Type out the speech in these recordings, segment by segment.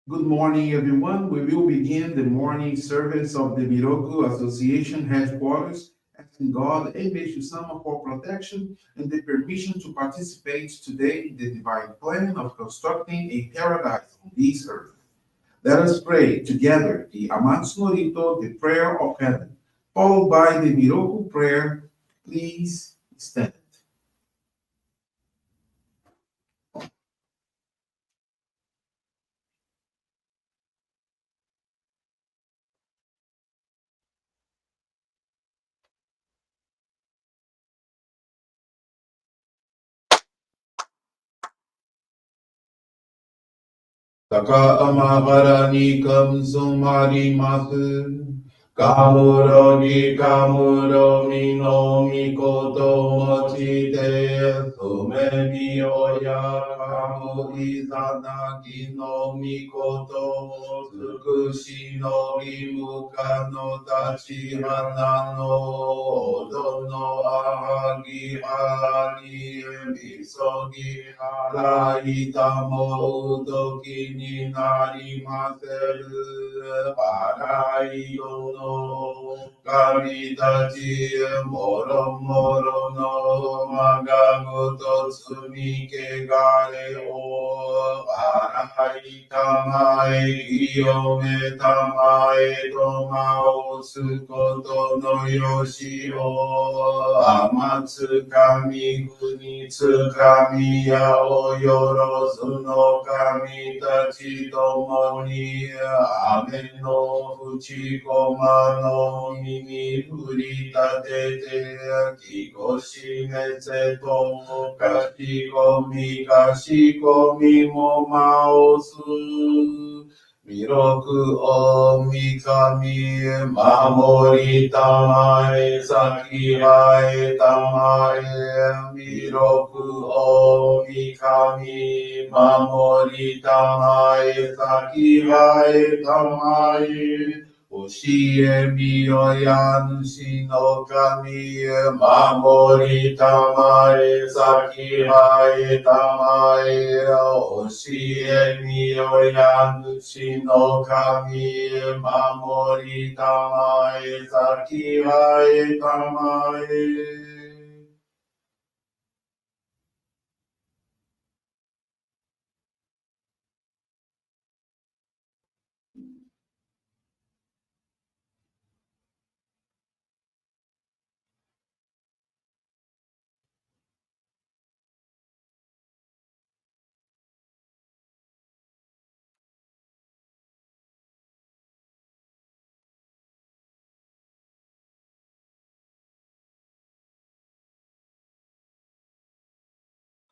Good morning, everyone. We will begin the morning service of the Miroku Association headquarters, asking God and Meishu-sama for protection and the permission to participate today in the divine plan of constructing a paradise on this earth. Let us pray together the Amatsu-Norito, the prayer of heaven, followed by the Miroku prayer. Please stand. Taka amahara ni kamsumarimasu. Kamuro ni kamuro mi no mikoto mochite sume mi oya kamu izanagi no mikoto tsukushi no rimuka no tachihana no odo no ahagi harani misogi harai tamo udoki ni narimaseru harai no Karitachi moro moro no magagoto tsumike gare o arai tamae kiyome tamae tomao tsukoto no yoshi o amatsu kami kuni tsukami ya o yorozu no kami tachi tomo ni ame no fuchikoma no mimi furitatete kikoshimetse to kashikomi kashikomi mo maosu Miroku o mikami mamori tamae sakihae tamae Miroku o mikami mamori tamae sakihae tamae Oshie miyoyan shinokami mamori tamae sakihae tamae Oshie miyoyan shinokami mamori tamae sakihae tamae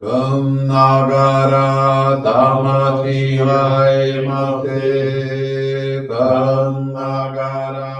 Kum nagara tamati haimate. Kum nagara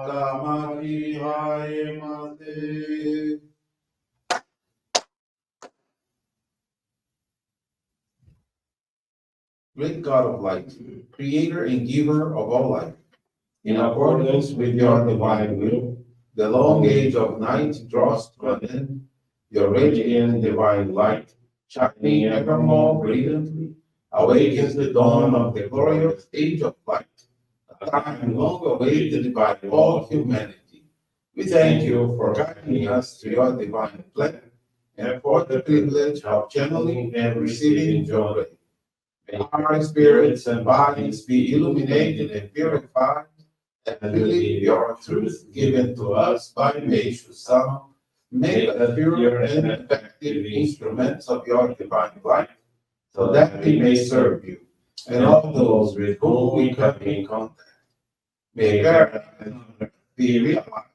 tamati haimate. Great God of light, creator and giver of all life, in accordance with your divine will, the long age of night draws to an end. Your radiant divine light, shining ever more brilliantly, awakens the dawn of the glorious age of light, a time long awaited by all humanity. We thank you for guiding us to your divine plan and for the privilege of channeling and receiving Johrei. May our spirits and bodies be illuminated and purified and believe your truth given to us by Meishu-sama. Make us pure and effective instruments of your divine light, so that we may serve you and all those with whom we come in contact. May paradise be realized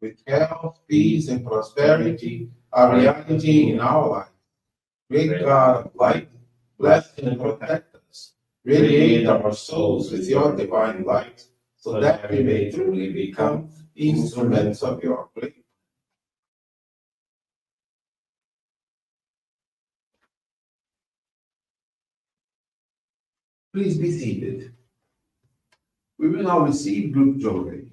with health, peace, and prosperity, a reality in our life. Great God of light, bless and protect us. Radiate our souls with your divine light, so that we may truly become instruments of your grace. Please be seated. We will now receive group Johrei.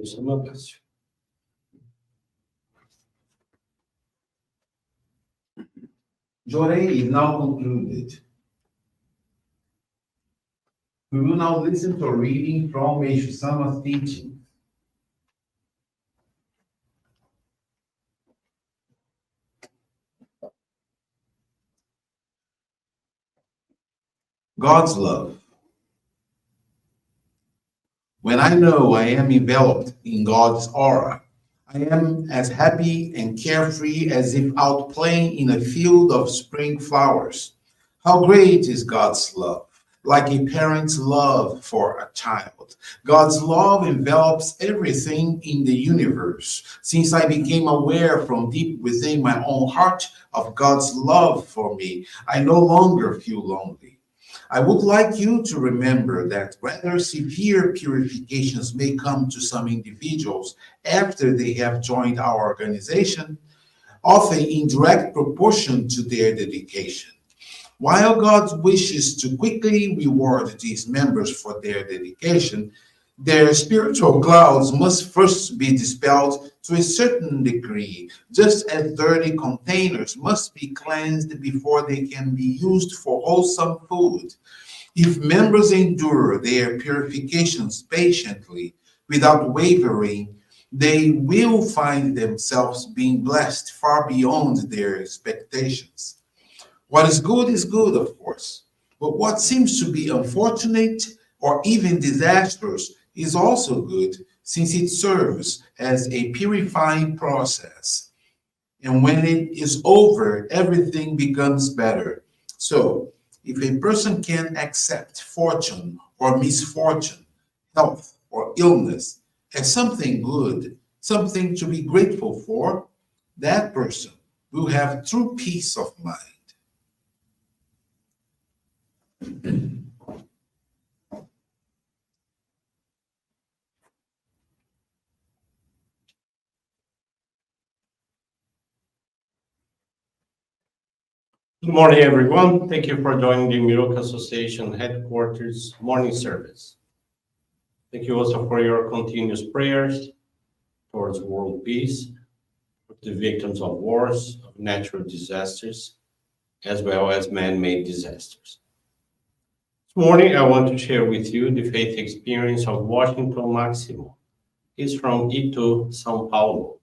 Meishu-sama bless you. Johrei is now concluded. We will now listen to a reading from Meishu-sama's teaching. God's love. When I know I am enveloped in God's aura, I am as happy and carefree as if out playing in a field of spring flowers. How great is God's love! Like a parent's love for a child. God's love envelops everything in the universe. Since I became aware from deep within my own heart of God's love for me, I no longer feel lonely. I would like you to remember that rather severe purifications may come to some individuals after they have joined our organization, often in direct proportion to their dedication. While God wishes to quickly reward these members for their dedication, their spiritual clouds must first be dispelled to a certain degree, just as dirty containers must be cleansed before they can be used for wholesome food. If members endure their purifications patiently, without wavering, they will find themselves being blessed far beyond their expectations. What is good, of course, but what seems to be unfortunate or even disastrous is also good, since it serves as a purifying process. And when it is over, everything becomes better. So, if a person can accept fortune or misfortune, health or illness as something good, something to be grateful for, that person will have true peace of mind. Good morning, everyone. Thank you for joining the Miroku Association headquarters morning service. Thank you also for your continuous prayers towards world peace, for the victims of wars, of natural disasters, as well as man-made disasters. This morning, I want to share with you the faith experience of Washington Maximo. He's from Ito, São Paulo.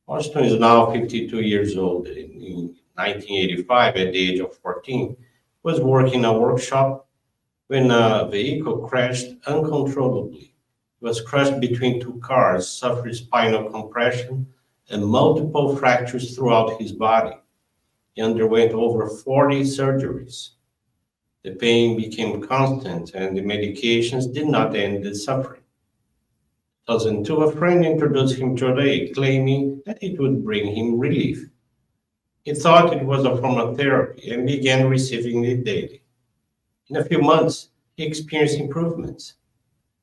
Washington is now 52 years old. In 1985, at the age of 14, was working in a workshop when a vehicle crashed uncontrollably. He was crushed between two cars, suffered spinal compression, and multiple fractures throughout his body. He underwent over 40 surgeries. The pain became constant, and the medications did not end the suffering. In 2002, a friend introduced him to Johrei, claiming that it would bring him relief. He thought it was a form of therapy and began receiving it daily. In a few months, he experienced improvements.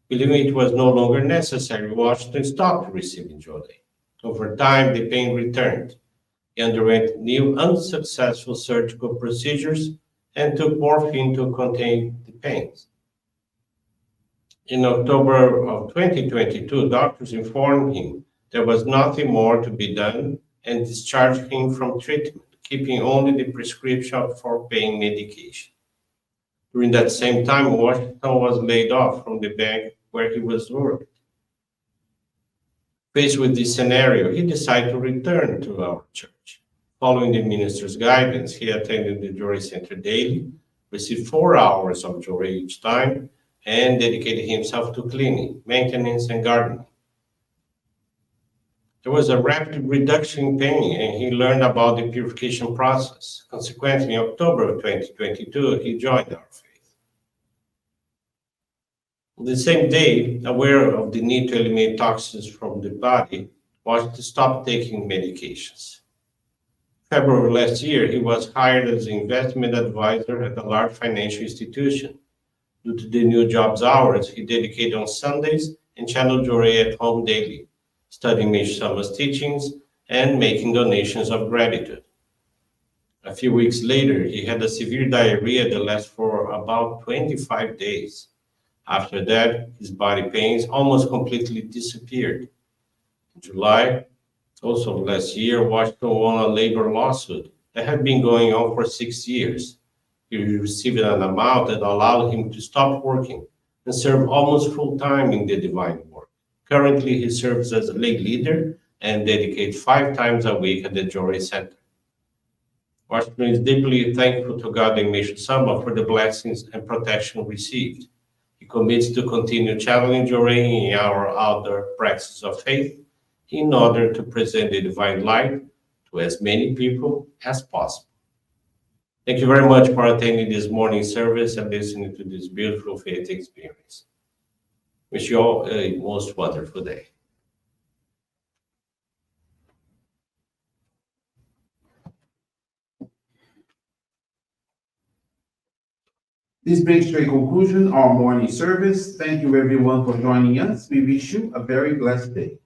Believing it was no longer necessary, Washington stopped receiving Johrei. Over time, the pain returned. He underwent new unsuccessful surgical procedures and took morphine to contain the pains. In October of 2022, doctors informed him there was nothing more to be done and discharged him from treatment, keeping only the prescription for pain medication. During that same time, Washington was laid off from the bank where he was working. Faced with this scenario, he decided to return to our church. Following the minister's guidance, he attended the Johrei Center daily, received 4 hours of Johrei each time, and dedicated himself to cleaning, maintenance, and gardening. There was a rapid reduction in pain, and he learned about the purification process. Consequently, in October of 2022, he joined our faith. On the same day, aware of the need to eliminate toxins from the body, Washington stopped taking medications. February last year, he was hired as an investment advisor at a large financial institution. Due to the new job's hours, he dedicated on Sundays and channeled Johrei at home daily, studying Meishu-sama's teachings and making donations of gratitude. A few weeks later, he had a severe diarrhea that lasted for about 25 days. After that, his body pains almost completely disappeared. In July, also last year, Washington won a labor lawsuit that had been going on for 6 years. He received an amount that allowed him to stop working and serve almost full time in the divine work. Currently, he serves as a lay leader and dedicates 5 times a week at the Johrei Center. Washington is deeply thankful to God and Meishu-sama for the blessings and protection received. He commits to continue channeling Johrei in our other practices of faith in order to present the divine light to as many people as possible. Thank you very much for attending this morning service and listening to this beautiful faith experience. Wish you all a most wonderful day. This brings to a conclusion our morning service. Thank you everyone for joining us. We wish you a very blessed day.